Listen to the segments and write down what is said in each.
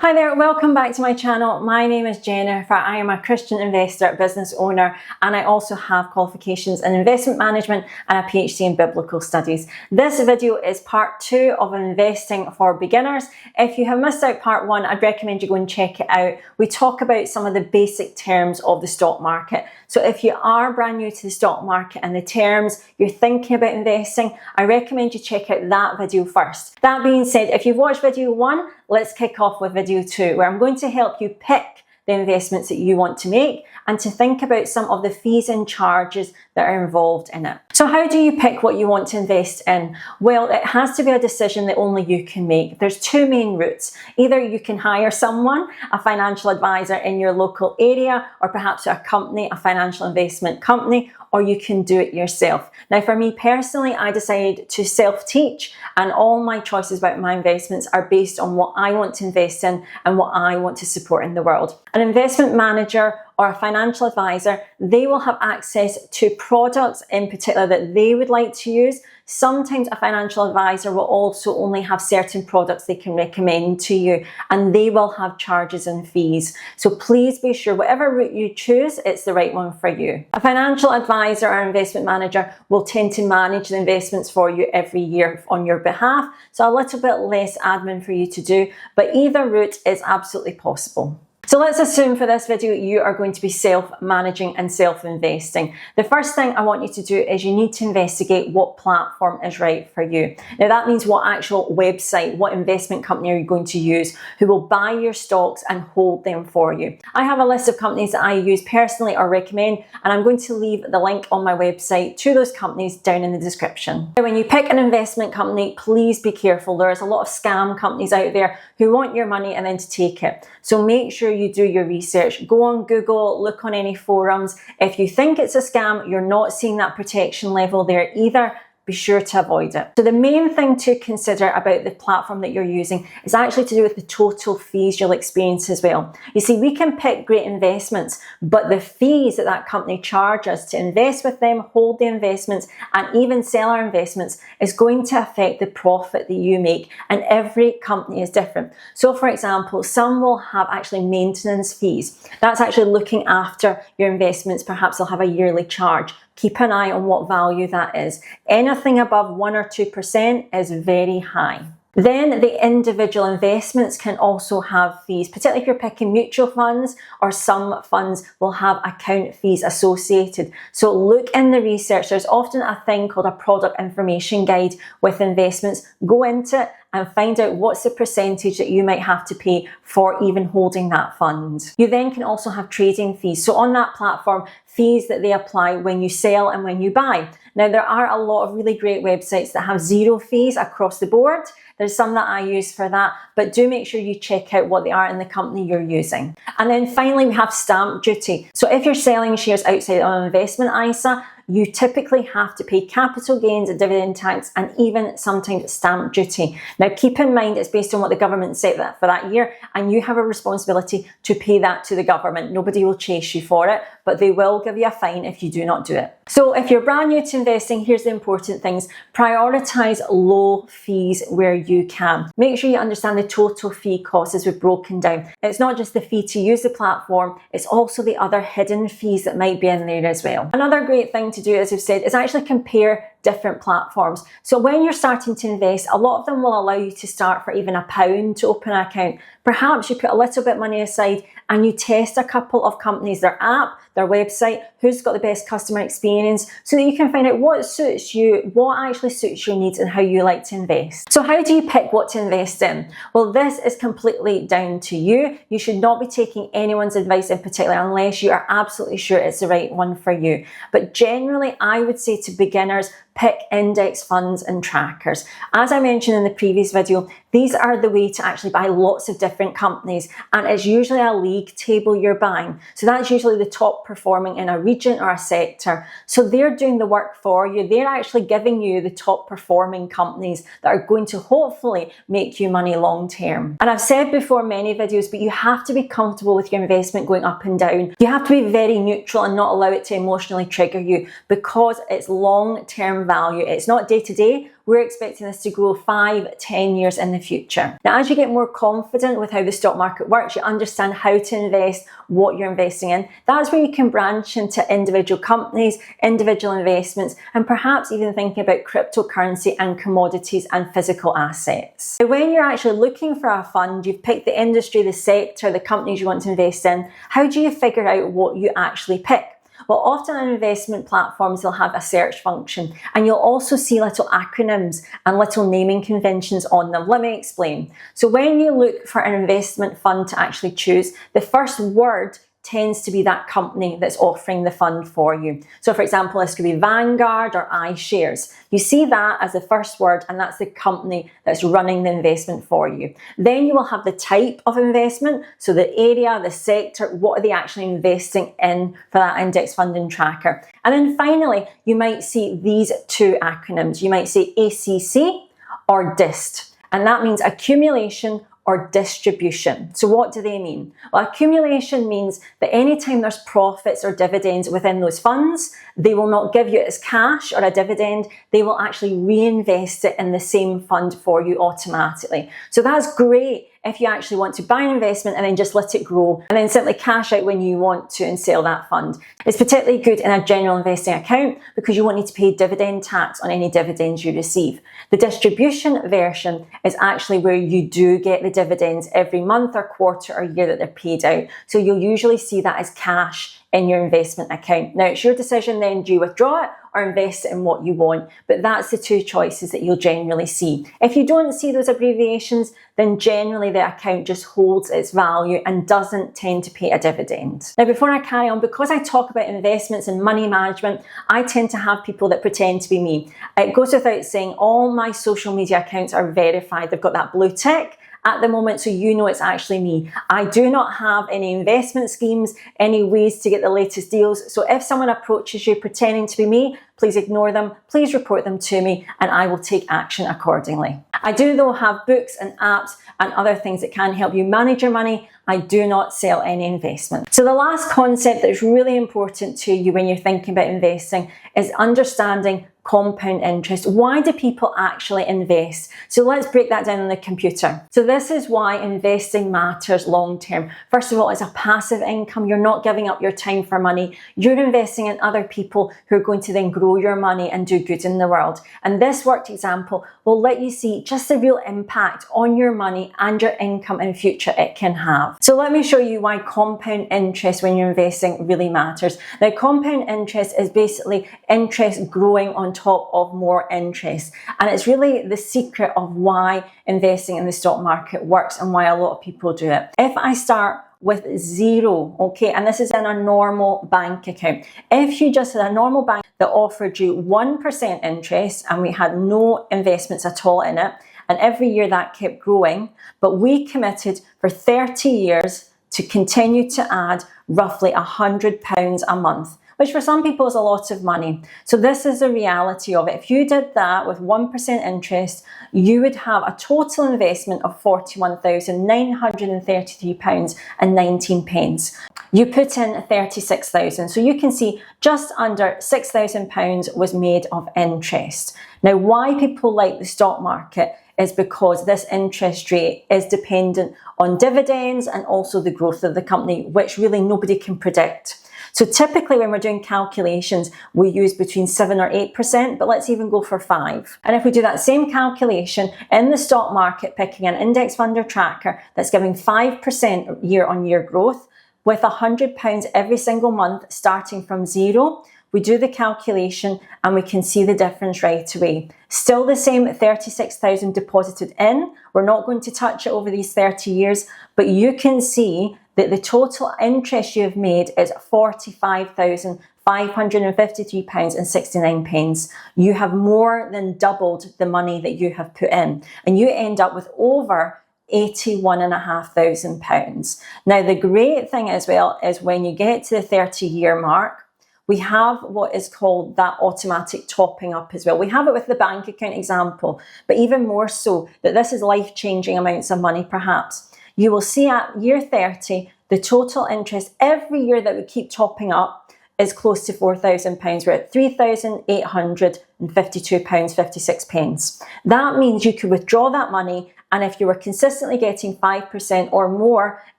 Hi there, welcome back to my channel. My name is Jennifer. I am a Christian investor, business owner, and I also have qualifications in investment management and a PhD in biblical studies. This video is part 2 of investing for beginners. If you have missed out part 1, I'd recommend you go and check it out. We talk about some of the basic terms of the stock market. So if you are brand new to the stock market and the terms, you're thinking about investing, I recommend you check out that video first. That being said, if you've watched video 1, let's kick off with video 2, where I'm going to help you pick the investments that you want to make and to think about some of the fees and charges that are involved in it. So how do you pick what you want to invest in? Well, it has to be a decision that only you can make. There's two main routes. Either you can hire someone, a financial advisor in your local area, or perhaps a company, a financial investment company, or you can do it yourself. Now, for me personally, I decided to self-teach, and all my choices about my investments are based on what I want to invest in and what I want to support in the world. An investment manager or a financial advisor, they will have access to products in particular that they would like to use. Sometimes a financial advisor will also only have certain products they can recommend to you, and they will have charges and fees. So please be sure whatever route you choose, it's the right one for you. A financial advisor or investment manager will tend to manage the investments for you every year on your behalf, so a little bit less admin for you to do, but either route is absolutely possible. So let's assume for this video you are going to be self-managing and self-investing. The first thing I want you to do is you need to investigate what platform is right for you. Now that means what actual website, what investment company are you going to use who will buy your stocks and hold them for you. I have a list of companies that I use personally or recommend, and I'm going to leave the link on my website to those companies down in the description. Now, when you pick an investment company, please be careful. There's a lot of scam companies out there who want your money and then to take it. So make sure you do your research. Go on Google, look on any forums. If you think it's a scam, you're not seeing that protection level there either, be sure to avoid it. So the main thing to consider about the platform that you're using is actually to do with the total fees you'll experience as well. You see, we can pick great investments, but the fees that that company charges to invest with them, hold the investments, and even sell our investments is going to affect the profit that you make, and every company is different. So for example, some will have actually maintenance fees. That's actually looking after your investments. Perhaps they'll have a yearly charge. Keep an eye on what value that is. Anything above 1 or 2% is very high. Then the individual investments can also have fees, particularly if you're picking mutual funds, or some funds will have account fees associated. So look in the research. There's often a thing called a product information guide with investments. Go into it and find out what's the percentage that you might have to pay for even holding that fund. You then can also have trading fees. So on that platform, fees that they apply when you sell and when you buy. Now, there are a lot of really great websites that have zero fees across the board. There's some that I use for that, but do make sure you check out what they are in the company you're using. And then finally, we have stamp duty. So if you're selling shares outside of an investment ISA, you typically have to pay capital gains and dividend tax, and even sometimes stamp duty. Now keep in mind it's based on what the government set that for that year, and you have a responsibility to pay that to the government. Nobody will chase you for it, but they will give you a fine if you do not do it. So if you're brand new to investing, here's the important things. Prioritize low fees where you can. Make sure you understand the total fee cost as we've broken down. It's not just the fee to use the platform, it's also the other hidden fees that might be in there as well. Another great thing to do, as we've said, is actually compare different platforms. So when you're starting to invest, a lot of them will allow you to start for even £1 to open an account. Perhaps you put a little bit of money aside and you test a couple of companies, their app, their website, who's got the best customer experience, so that you can find out what suits you, what actually suits your needs and how you like to invest. So how do you pick what to invest in? Well, this is completely down to you. You should not be taking anyone's advice in particular unless you are absolutely sure it's the right one for you. But generally, I would say to beginners, pick index funds and trackers. As I mentioned in the previous video, these are the way to actually buy lots of different companies, and it's usually a league table you're buying. So that's usually the top performing in a region or a sector. So they're doing the work for you. They're actually giving you the top performing companies that are going to hopefully make you money long term. And I've said before in many videos, but you have to be comfortable with your investment going up and down. You have to be very neutral and not allow it to emotionally trigger you, because it's long term value. It's not day to day. we're expecting this to grow 5, 10 years in the future. Now, as you get more confident with how the stock market works, you understand how to invest, what you're investing in, that's where you can branch into individual companies, individual investments, and perhaps even thinking about cryptocurrency and commodities and physical assets. Now, when you're actually looking for a fund, you've picked the industry, the sector, the companies you want to invest in. How do you figure out what you actually pick? Well, often on investment platforms, they'll have a search function, and you'll also see little acronyms and little naming conventions on them. Let me explain. So when you look for an investment fund to actually choose, the first word tends to be that company that's offering the fund for you. So for example, this could be Vanguard or iShares. You see that as the first word, and that's the company that's running the investment for you. Then you will have the type of investment, so the area, the sector, what are they actually investing in for that index fund and tracker. And then finally, you might see these two acronyms. You might say ACC or DIST, and that means accumulation or distribution. So what do they mean? Well, accumulation means that anytime there's profits or dividends within those funds, they will not give you it as cash or a dividend, they will actually reinvest it in the same fund for you automatically. So that's great if you actually want to buy an investment and then just let it grow and then simply cash out when you want to and sell that fund. It's particularly good in a general investing account because you won't need to pay dividend tax on any dividends you receive. The distribution version is actually where you do get the dividends every month or quarter or year that they're paid out. So you'll usually see that as cash in your investment account. Now, it's your decision then, do you withdraw it or invest it in what you want? But that's the two choices that you'll generally see. If you don't see those abbreviations, then generally the account just holds its value and doesn't tend to pay a dividend. Now, before I carry on, because I talk about investments and money management, I tend to have people that pretend to be me. It goes without saying, all my social media accounts are verified. They've got that blue tick at the moment, so you know it's actually me. I do not have any investment schemes, any ways to get the latest deals. So if someone approaches you pretending to be me, please ignore them, please report them to me, and I will take action accordingly. I do though have books and apps and other things that can help you manage your money. I do not sell any investment. So the last concept that's really important to you when you're thinking about investing is understanding compound interest. Why do people actually invest? So let's break that down on the computer. So this is why investing matters long term. First of all, it's a passive income. You're not giving up your time for money. You're investing in other people who are going to then grow your money and do good in the world. And this worked example will let you see just the real impact on your money and your income in future it can have. So let me show you why compound interest when you're investing really matters. Now, compound interest is basically interest growing on top of more interest. And it's really the secret of why investing in the stock market works and why a lot of people do it. If I start with zero, okay, and this is in a normal bank account. If you just had a normal bank that offered you 1% interest and we had no investments at all in it, and every year that kept growing, but we committed for 30 years to continue to add roughly £100 a month, which for some people is a lot of money. So this is the reality of it. If you did that with 1% interest, you would have a total investment of £41,933.19. You put in 36,000. So you can see just under £6,000 was made of interest. Now, why people like the stock market is because this interest rate is dependent on dividends and also the growth of the company, which really nobody can predict. So typically when we're doing calculations, we use between 7 or 8%, but let's even go for 5. And if we do that same calculation in the stock market, picking an index fund or tracker that's giving 5% year-on-year growth with £100 every single month starting from zero, we do the calculation and we can see the difference right away. Still the same 36,000 deposited in. We're not going to touch it over these 30 years, but you can see that the total interest you have made is £45,553.69. You have more than doubled the money that you have put in, and you end up with over £81,500. Now, the great thing as well is when you get to the 30-year mark, we have what is called that automatic topping up as well. We have it with the bank account example, but even more so that this is life-changing amounts of money perhaps. You will see at year 30, the total interest every year that we keep topping up is close to £4,000. We're at £3,800 £152.56. That means you could withdraw that money, and if you were consistently getting 5% or more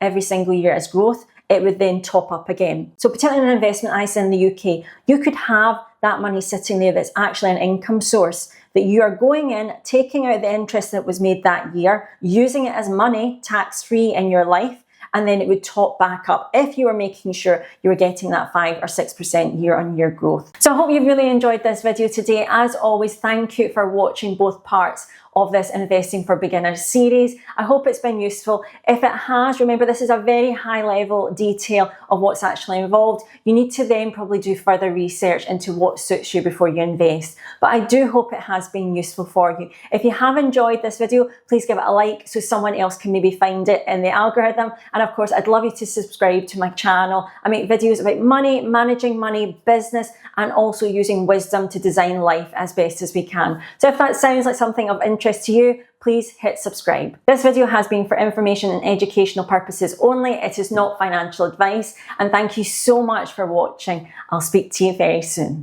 every single year as growth, it would then top up again. So particularly in an investment ISA in the UK, you could have that money sitting there that's actually an income source, that you are going in, taking out the interest that was made that year, using it as money, tax-free in your life, and then it would top back up if you were making sure you were getting that 5 or 6% year-on-year growth. So I hope you've really enjoyed this video today. As always, thank you for watching both parts of this Investing for Beginners series. I hope it's been useful. If it has, remember this is a very high level detail of what's actually involved. You need to then probably do further research into what suits you before you invest. But I do hope it has been useful for you. If you have enjoyed this video, please give it a like so someone else can maybe find it in the algorithm. And of course, I'd love you to subscribe to my channel. I make videos about money, managing money, business, and also using wisdom to design life as best as we can. So if that sounds like something of interest to you, please hit subscribe. This video has been for information and educational purposes only. It is not financial advice. And thank you so much for watching. I'll speak to you very soon.